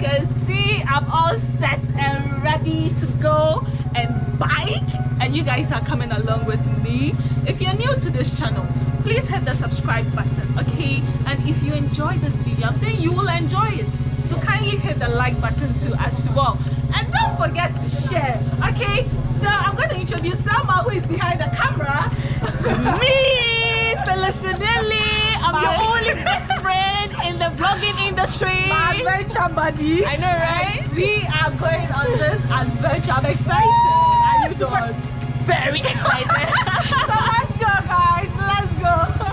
can see, I'm all set and ready to go and bike, and you guys are coming along with me. If you're new to this channel, please hit the subscribe button, okay? And if you enjoy this video, I'm saying you will enjoy it, so kindly hit the like button too as well, and don't forget to share, okay? So I'm going to introduce someone who is behind the camera. Me, Shanelly. I'm your only best friend in the vlogging industry. My adventure buddy. I know, right? We are going on this adventure. I'm excited. Are you not? Very excited. So let's go, guys. Let's go.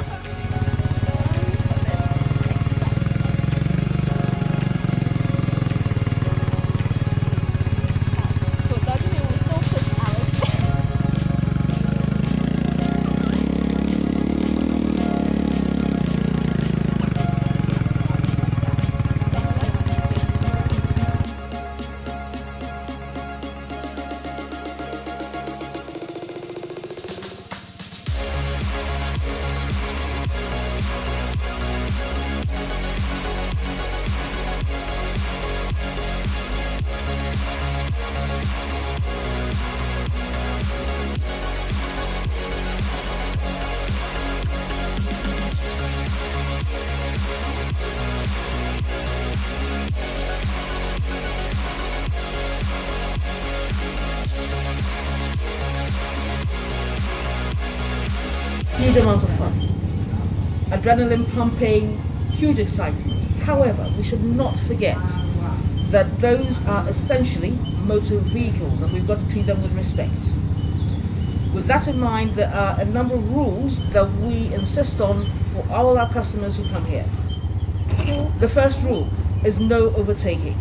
Huge amount of fun, adrenaline pumping, huge excitement. However, we should not forget that those are essentially motor vehicles and we've got to treat them with respect. With that in mind, there are a number of rules that we insist on for all our customers who come here. The first rule is no overtaking,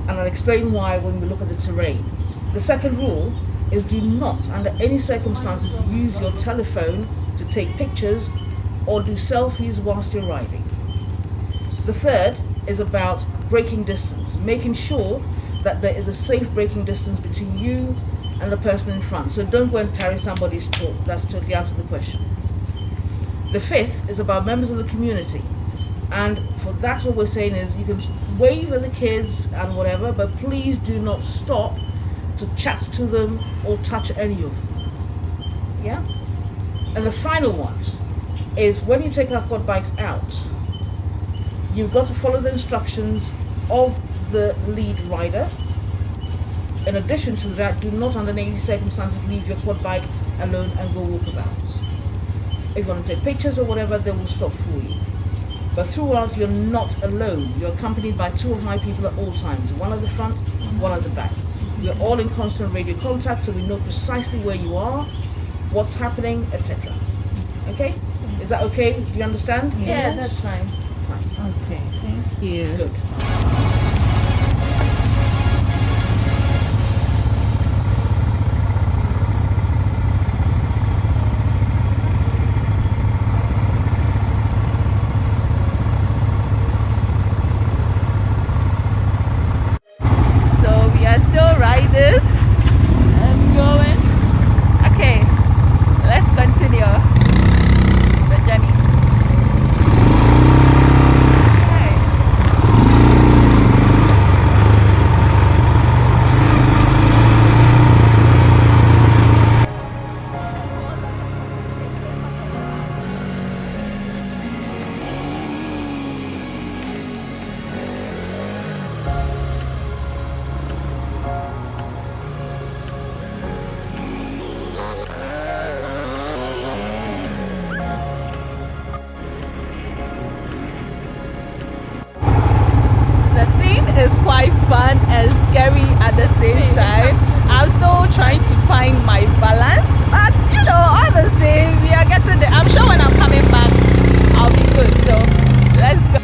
and I'll explain why when we look at the terrain. The second rule is do not, under any circumstances, use your telephone to take pictures or do selfies whilst you're riding. The third is about braking distance, making sure that there is a safe braking distance between you and the person in front. So don't go and tarry somebody's talk. That's totally out of the question. The fifth is about members of the community. And for that, what we're saying is you can wave at the kids and whatever, but please do not stop to chat to them or touch any of them. Yeah? And the final one is when you take our quad bikes out, you've got to follow the instructions of the lead rider. In addition to that, do not under any circumstances leave your quad bike alone and go walk about. If you want to take pictures or whatever, they will stop for you. But throughout, you're not alone. You're accompanied by two or high people at all times, one at the front, one at the back. We're all in constant radio contact, so we know precisely where you are, what's happening, etc. Okay? Is that okay? Do you understand? Yeah, that's fine. Fine. Okay, thank you. Good. Is quite fun and scary at the same time. I'm still trying to find my balance, but you know, all the same, we are getting there. I'm sure when I'm coming back, I'll be good. So let's go.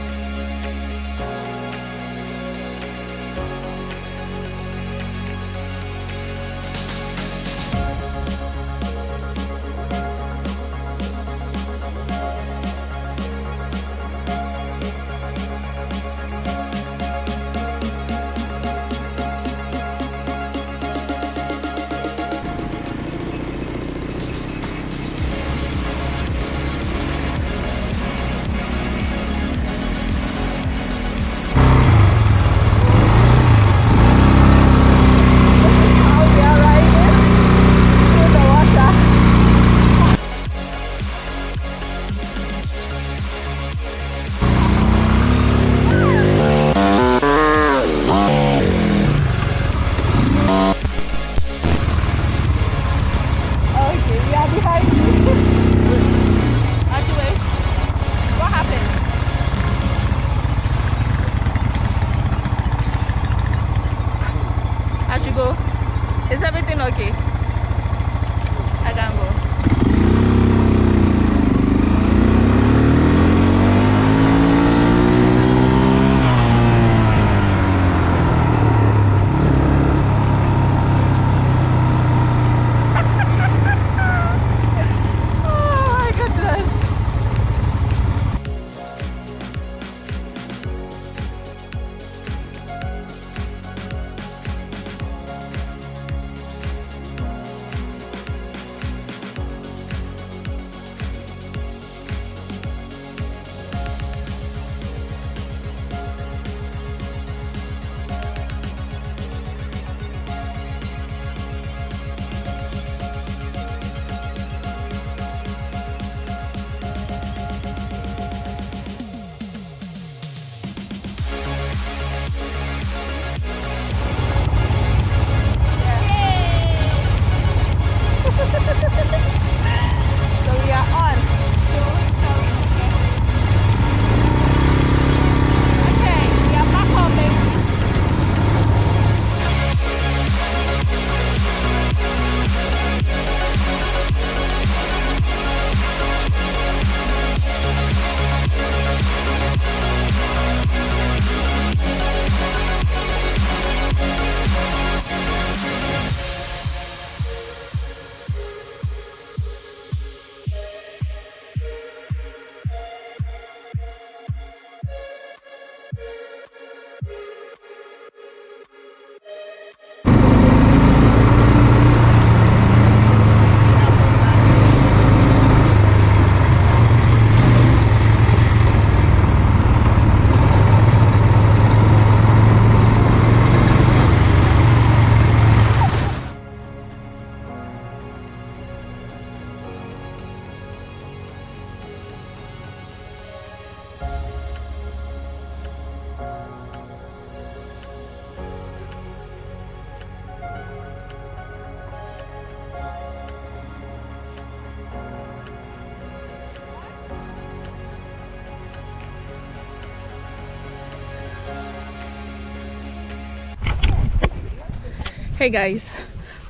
Hey guys,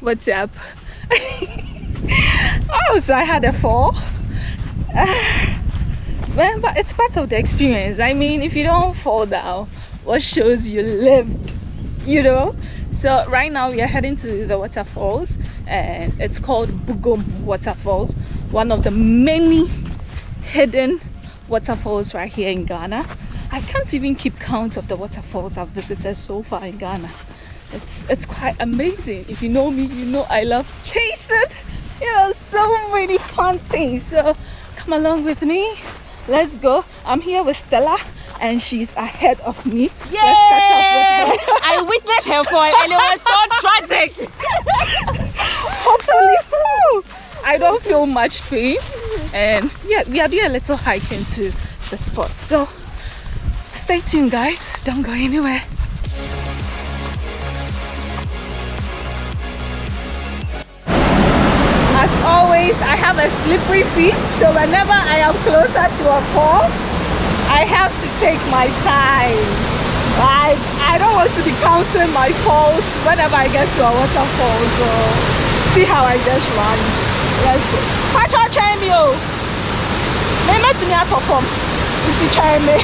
what's up? Oh, so I had a fall. Well, but it's part of the experience. I mean, if you don't fall down, what shows you lived, you know? So right now we are heading to the waterfalls, and it's called Bugum Waterfalls, one of the many hidden waterfalls right here in Ghana. I can't even keep count of the waterfalls I've visited so far in Ghana. It's quite amazing. If you know me, you know I love chasing, you know, so many fun things. So come along with me, let's go. I'm here with Stella and she's ahead of me. Yay! Let's catch up with her. I witnessed her fall and it was so tragic. Hopefully I don't feel much pain, and yeah, we are doing a little hiking to the spot. So stay tuned guys, don't go anywhere. As always, I have a slippery feet, so whenever I am closer to a fall, I have to take my time. I don't want to be counting my falls whenever I get to a waterfall, so see how I just run. Let's go. Pacho train me, oh. Maybe to me I perform. If you train me.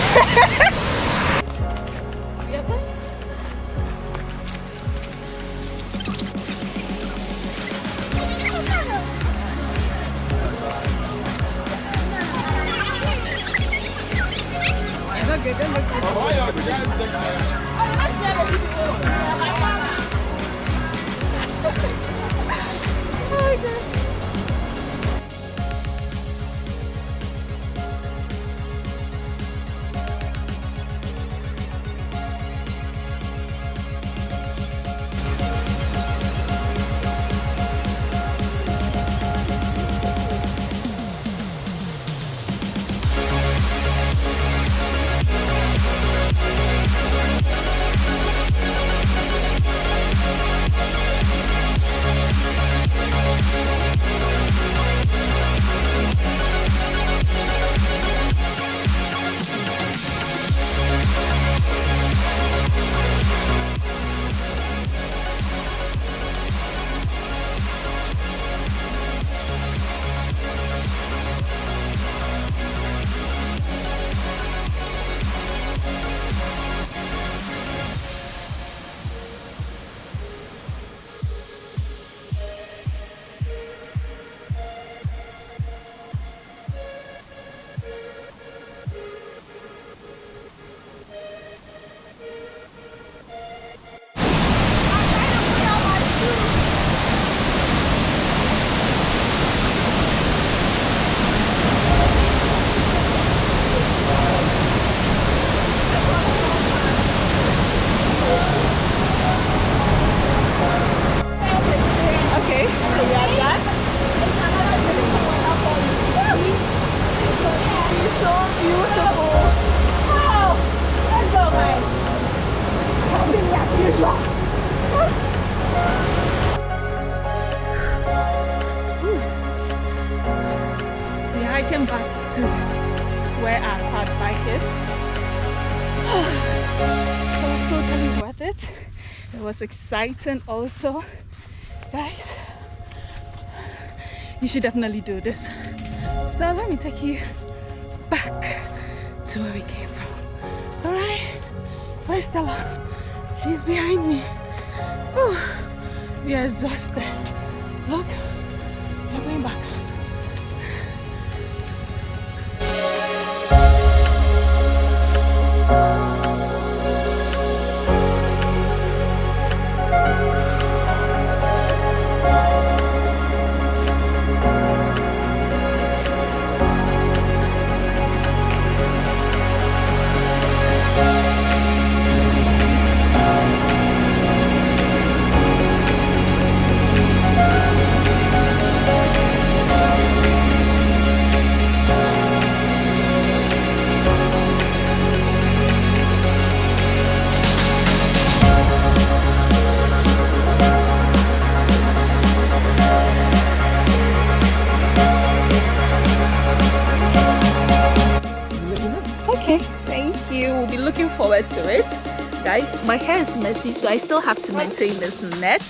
Hiking back to where our park bike is. It was totally worth it. It was exciting also. Guys, you should definitely do this. So let me take you back to where we came from. Alright, where's Stella? She's behind me. Whew. We are exhausted. Look, we're going back. Okay, thank you. We'll be looking forward to it. guys, my hair is messy, so I still have to maintain this net.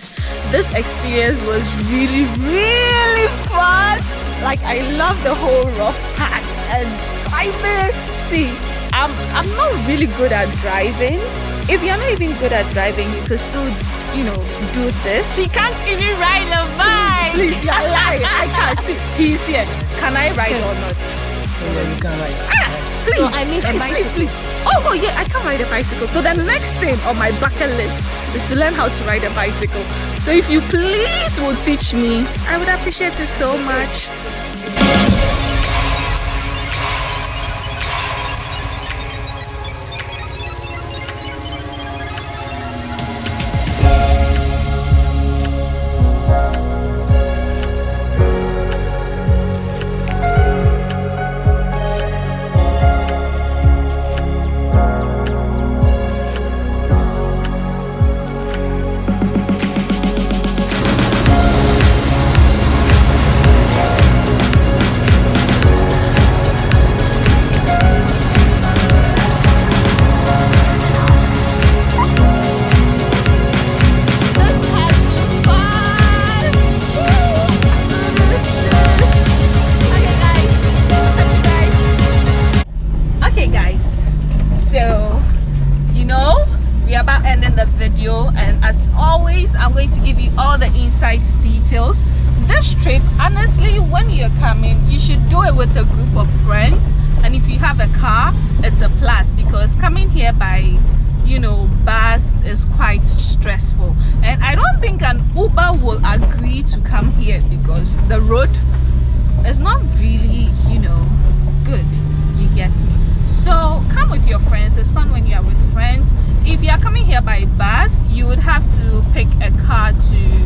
This experience was really, really fun. Like, I love the whole rough parts and driving. See, I'm not really good at driving. If you're not even good at driving, you could still, you know, do this. She can't even ride a bike. Please, you're lying. I can't see. He's here. Can I ride or not? Yeah, you can ride. Please, No, I mean please. Oh yeah, I can ride a bicycle. So the next thing on my bucket list is to learn how to ride a bicycle. So if you please will teach me, I would appreciate it so much. I'm going to give you all the inside details. This trip, honestly, when you're coming, you should do it with a group of friends, and if you have a car, it's a plus, because coming here by, you know, bus is quite stressful, and I don't think an Uber will agree to come here because the road is not really, you know, good. You get me? So come with your friends. It's fun when you are with friends. If you are coming here by bus, you would have to pick a car to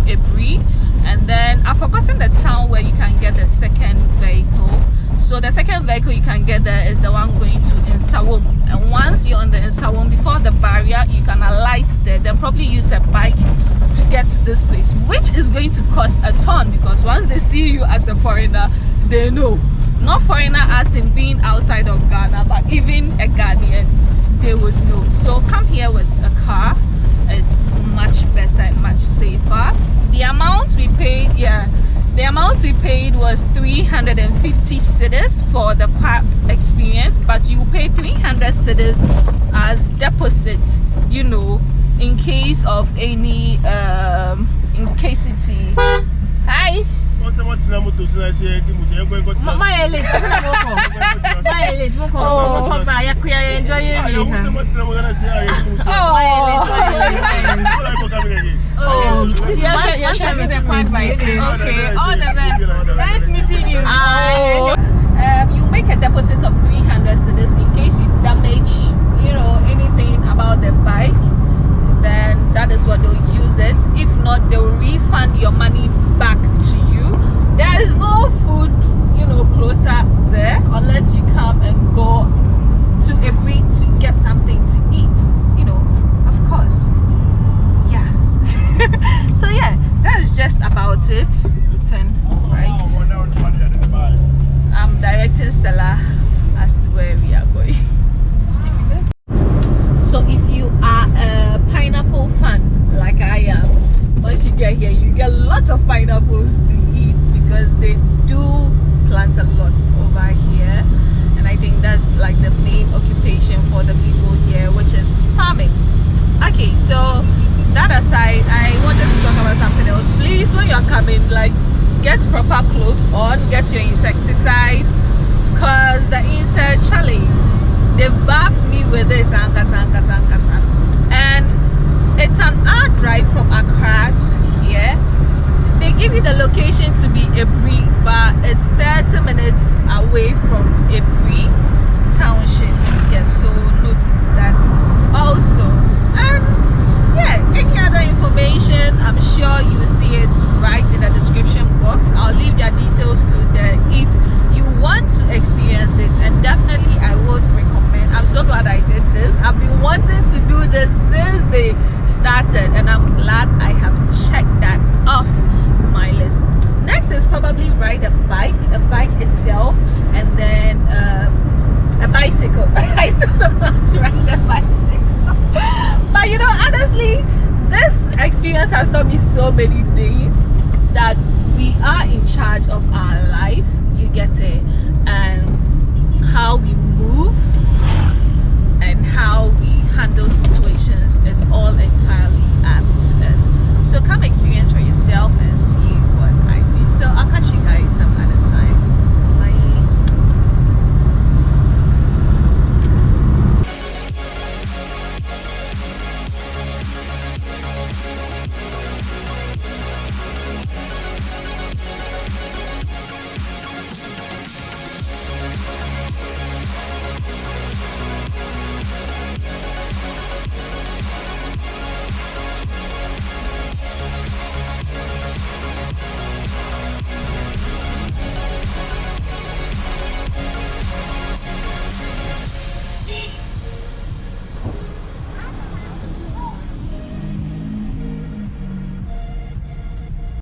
ABURI, and then I've forgotten the town where you can get the second vehicle. So the second vehicle you can get there is the one going to Nsawam, and once you're on the Nsawam, before the barrier, you can alight there, then probably use a bike to get to this place, which is going to cost a ton, because once they see you as a foreigner, they know. Not foreigner as in being outside of Ghana, but even a Ghanaian, they would know. So come here with a car. It's much better and much safer. The amount we paid, the amount we paid was 350 cedis for the car experience, but you pay 300 cedis as deposit, you know, in case of any incasity. Hi. Okay, all the best. Nice meeting you. You make a deposit of 300 cedis in case you damage, you know, anything about the bike. Then that is what they'll use it. If not, they'll refund your money back to you. There is no food, you know, closer there unless you come and go to ABURI to get something to eat, you know, of course. Yeah. So yeah, that's just about it. Turn right. I'm directing Stella as to where we are going. So if you are a pineapple fan like I am, once you get here, you get lots of pineapples to eat, because they do plant a lot over here, and I think that's like the main occupation for the people here, which is farming. Okay, so that aside, I wanted to talk about something else. Please, when you're coming, like, get proper clothes on, get your insecticides, cause the insect, Charlie, they backed me with it, and it's an hour drive from Accra to here. They give you the location to be ABURI, but it's 30 minutes away from ABURI township. Yes, so note that also. And yeah, any other information, I'm sure you will see it right in the description box. I'll leave their details to there if you want to experience it, and definitely I would recommend. I'm so glad I did this. I've been wanting to do this since they started, and I'm glad I have checked that off my list. Next is probably ride a bike itself, and then a bicycle. I still don't know how to ride a bicycle. But experience has taught me so many things, that we are in charge of our life.